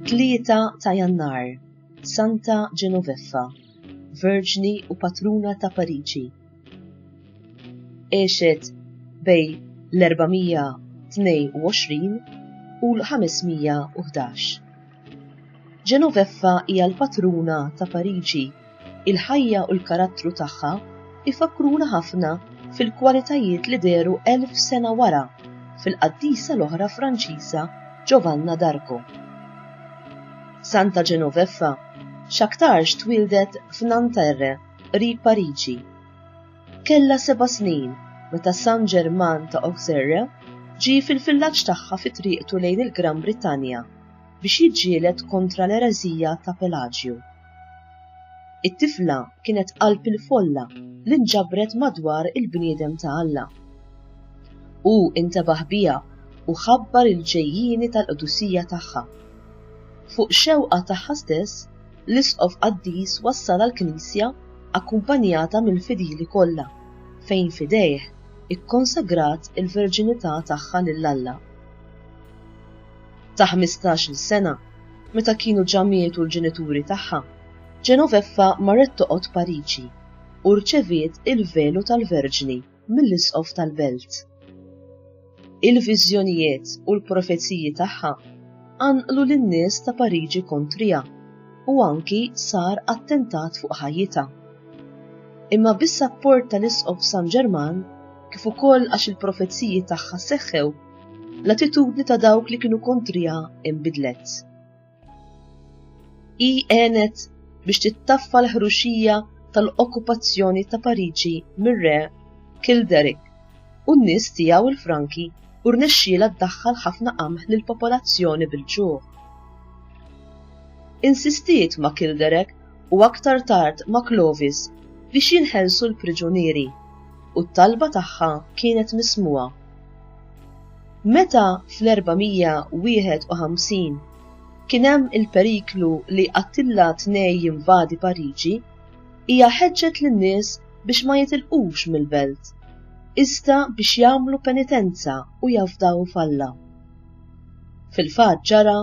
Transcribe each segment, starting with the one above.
3 ta' Jannar, Santa Genoveffa, Verġni u Patruna ta' Pariġi. Għexet bej l-422 u l-511. Genoveffa hija l-patruna ta' Pariġi. Il-ħajja u l-karattru tagħha ifakruna ħafna fil-kwalitajiet li deru 1000 sena wara fil-qaddisa l-oħra Franċiża Giovanna d'Arco. Santa Genoveffa x'aktarx twildet f'Nanterre qrib Pariġi. Kellha 7 snin meta San Ġerman ta' Auxerre ġie fil-villaġġ tagħha fi triqtu lejn il-Gran Brittanja biex jiġġieled kontra l-ereżija ta' Pelaġju. It-tifla kienet qalb il-folla li nġabret madwar il-bniedem ta' Alla. U intebaħ biha u ħabbar il-ġejjieni tal-qdusija tagħha. Fuq xewqa tagħha stess, l-isqof qaddis wassal għall-Knisja akkumpanjata mill-fidili kollha, fejn fidejh ikkonsagrat il-verġinità tagħha lil Alla. Ta' 15-il sena, meta kienu ġamietu l-ġenituri tagħha, Genoveffa marret toqgħod Pariġi u rċeviet il-velu tal-Verġni mill-isqof tal-Belt. Il-viżjonijiet u l-profezziji tagħha għanqlu lin-nies ta' Pariġi kontrija u anki sar attentat fuq ħajjitha. Imma bis-sapport tal-isqof San Ġerman, kif ukoll għax il-profezziji tagħha seħħew, l-attitudni ta' dawk li kienu kontrija inbidlet. Hi għenet biex tittaffa l-ħruxija tal-okkupazzjoni ta' Pariġi mir-re Kilderic u n-nies tiegħu il-Franki u rnexxiela ddaħħal ħafna qamħ lill-popolazzjoni bil-ġuħ. Insistiet ma' Kilderic u aktar tard ma' Clovis biex jinħelsu l-priġunieri u t-talba tagħha kienet mismuha. Meta fl-451 kien hemm il-periklu li Attila tnej jinvadi Pariġi, hija ħeġġet lin-nies biex ma jitilqux mill-belt, iżda biex jagħmlu penitenza u jafdaw f'Alla. Fil-fatt ġara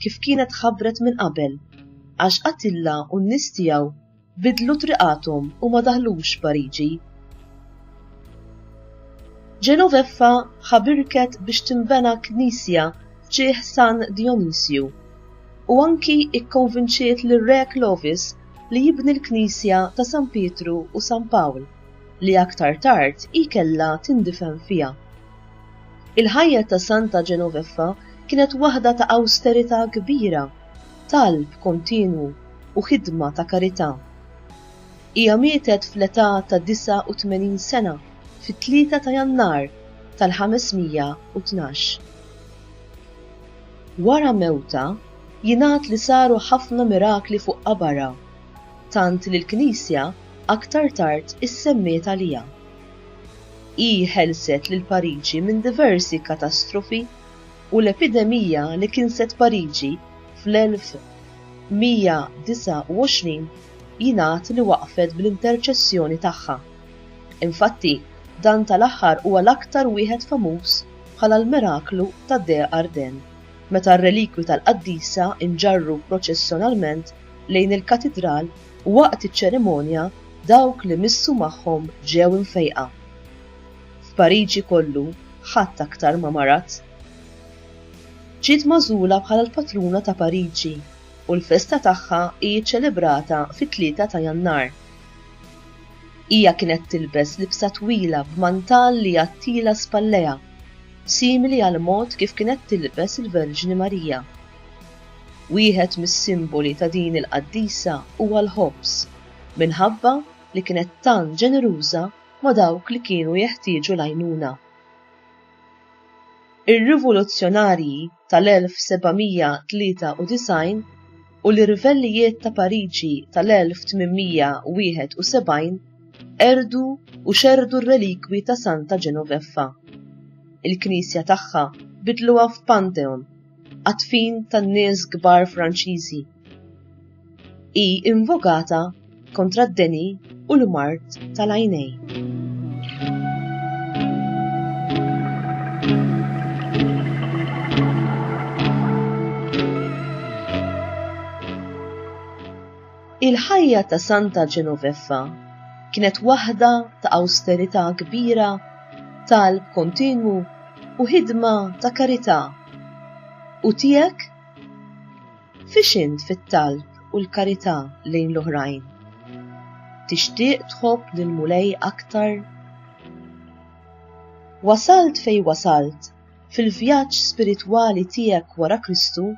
kif kienet ħabbret minn qabel, għax Attila u n-nies tiegħu bidlu triqathom u ma daħlux Pariġi. Genoveffa ħabirket biex tinbena knisja f'ġieħ San Dionisju u anki ikkonvinċiet lir-re Clovis li jibni l-Knisja ta' San Pietru u San Pawl li aktar tard kellha tindifen fiha. Il-ħajja ta' Santa Genoveffa kienet waħda ta' awsterità kbira, talb kontinwu u ħidma ta' karità. Hija mietet fl-età ta' 89 sena fit-3 ta' Jannar tal-512. Wara mewta jingħad li saru ħafna mirakli fuq qabarha, tant li l-Knisja aktar tard issemmiet għaliha. Hi ħelset lil Pariġi minn diversi katastrofi u l-epidemija li kinset Pariġi fl-1129 jingħad li waqfet bl-interċessjoni tagħha. Infatti, dan tal-aħħar huwa l-aktar wieħed famuż bħala l-miraklu ta' Dea Arden, meta r-relikwi tal-qaddisa inġarru proċessjonalment lejn il-katedral u waqt iċ-ċerimonja dawk li missu magħhom ġew infejqa. F'Pariġi kollu ħadd aktar ma marat. Ġiet magħżula bħala l-patruna ta' Pariġi u l-festa tagħha hi ċċelebrata fit-3 ta' Jannar. Hija kienet tilbes libsa twila b'mantal li jattila spalleja, simili għal mod kif kienet tilbes il-Verġni Marija. Wieħed mis-simboli ta' din il-qaddisa huwa l-ħobbs, minħabba li kienet tant ġeneruża ma' dawk li kienu jeħtieġu l-għajnuna. Ir-rivoluzzjonarji tal-1793 u l-irvellijiet ta' Pariġi tal-1871 erdu u xerdu r-relikwi ta' Santa Genoveffa. Il-Knisja tagħha bidluha f'Pantheon, għatfin tan-nies kbar Franċiżi. Hi invokata kontra d-deni u l-mart tal-għajnej. Il-ħajja ta' Santa Genoveffa kienet waħda ta' awsterità kbira, talb kontinwu u ħidma ta' karità. U tiegħek? Fiex int fit-talb u l-karità lejn l-oħrajn? Tixtieq tħobb lil Mulej aktar? Wasalt fej wasalt, fil-vjaġġ spiritwali tiegħek wara Kristu,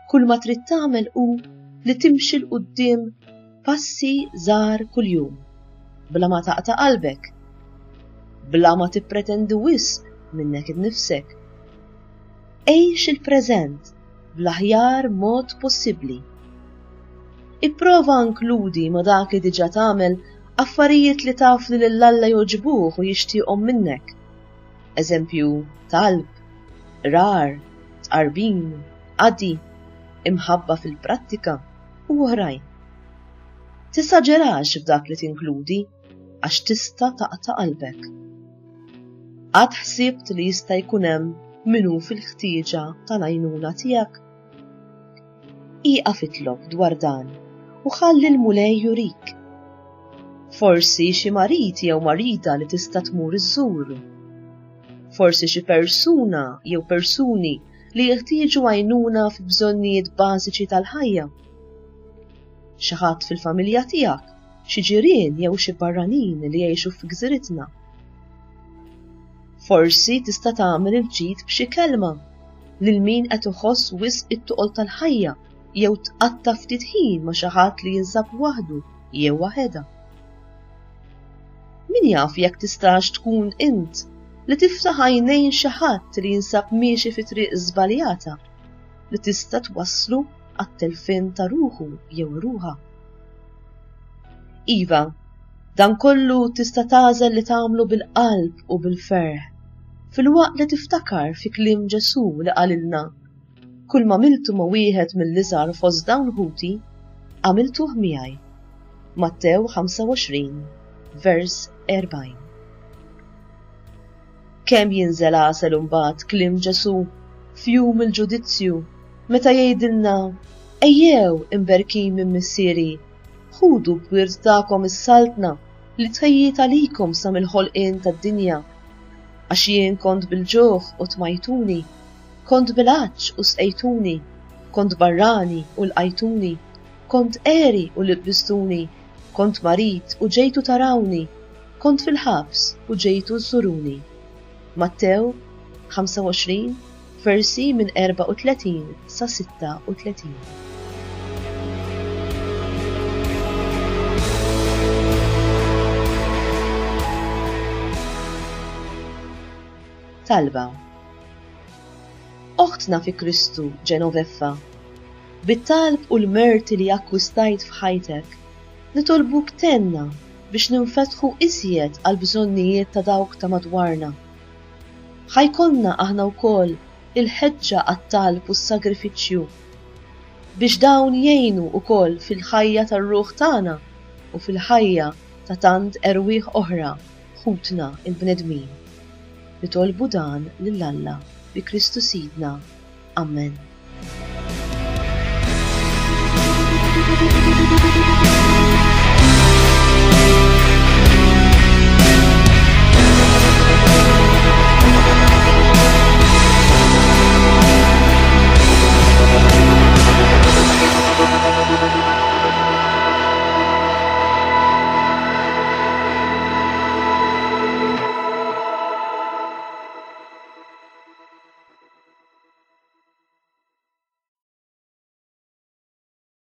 kull ma trid tagħmel hu li timxi l quddiem passi żgħar kuljum, bla ma taqta' qalbek, bla ma tippretendi wisq minnek innifsek. Għejx il-preżent bl-aħjar mod possibbli. Ipprova inkludi ma dak li diġà tagħmel affarijiet li taf li lill-Alla jogħġbuh u jixtieqhom minnek. Eżempju, talb, rar, tqarbin, qadi, imħabba fil-prattika u oħrajn. Tisaġerax f'dak li tinkludi għax tista' taqta' qalbek. Għad ħsibt li jista' jkun hemm minnu fil-ħtieġa tal-għajnuna tiegħek? Ieqaf itlob dwar dan u ħalli l-Mulej jurik. Forsi xi marit jew marida li tista' tmur iżżur. Forsi xi persuna jew persuni li jeħtieġu għajnuna fil-bżonnijiet bażiċi tal-ħajja. Xi ħadd fil-familja tiegħek, xi ġirien jew xi barranin li jgħixu f'gżiritna. Forsi tista' tagħmel il-ġid b'xi kelma lil min qed iħoss wisq it-tuqol tal-ħajja jew tqatta' ftit ħin ma' xi ħadd li jinsab waħdu jew waħedha. Min jaf jekk tistax tkun int li tiftaħ għajnejn xi ħadd li jinsab miexi fi triq żbaljata li tista' twasslu għat-telfin ta' ruħu jew ruħha. Iva, dan kollu tista' tagħżel li tagħmlu bil-qalb u bil-ferħ, fil-waqt li tiftakar fi kliem Ġesu li qalilna: kull ma miltu ma wieħed mill-iżgħar fost dawn ħuti, għamiltuh miegħi. Mattew 25, vers 40. Kemm jinżel għasel imbagħad kliem Ġesu f'jum il-ġudizzju meta jgħidilna: ejjew imberkin minn missieri, ħudu b'wirt tagħkom is-saltna li tħejjiet għalikom sa mill-ħolqien tad-dinja, għax jien kont bil-ġuħ u tmajtuni, kont bil-għaġġ u sqejtuni, kont barrani u lqajtuni, kont qiegħri u libbistuni, kont marit u ġejtu tarawni, kont fil-ħabs u ġejtu żuruni. Mattew 25, versi minn 34 sa 36. Talba. Oħtna fi Kristu Genoveffa, bit-talb u l-merti li akkwistajt f'ħajtek, nitolbuk tenna biex ninfetħu iżjed għal bżonnijiet ta' dawk ta' madwarna. Ħajkonna aħna wkoll il-ħeġġa għat-talb u s-sagrifiċċju biex dawn jgħinu wkoll fil-ħajja tar-ruħ tagħna u fil-ħajja ta' tant erwieħ oħra ħutna il-bnedmin. Nitolbu dan lill-Alla bi Kristu Sidna. Amen.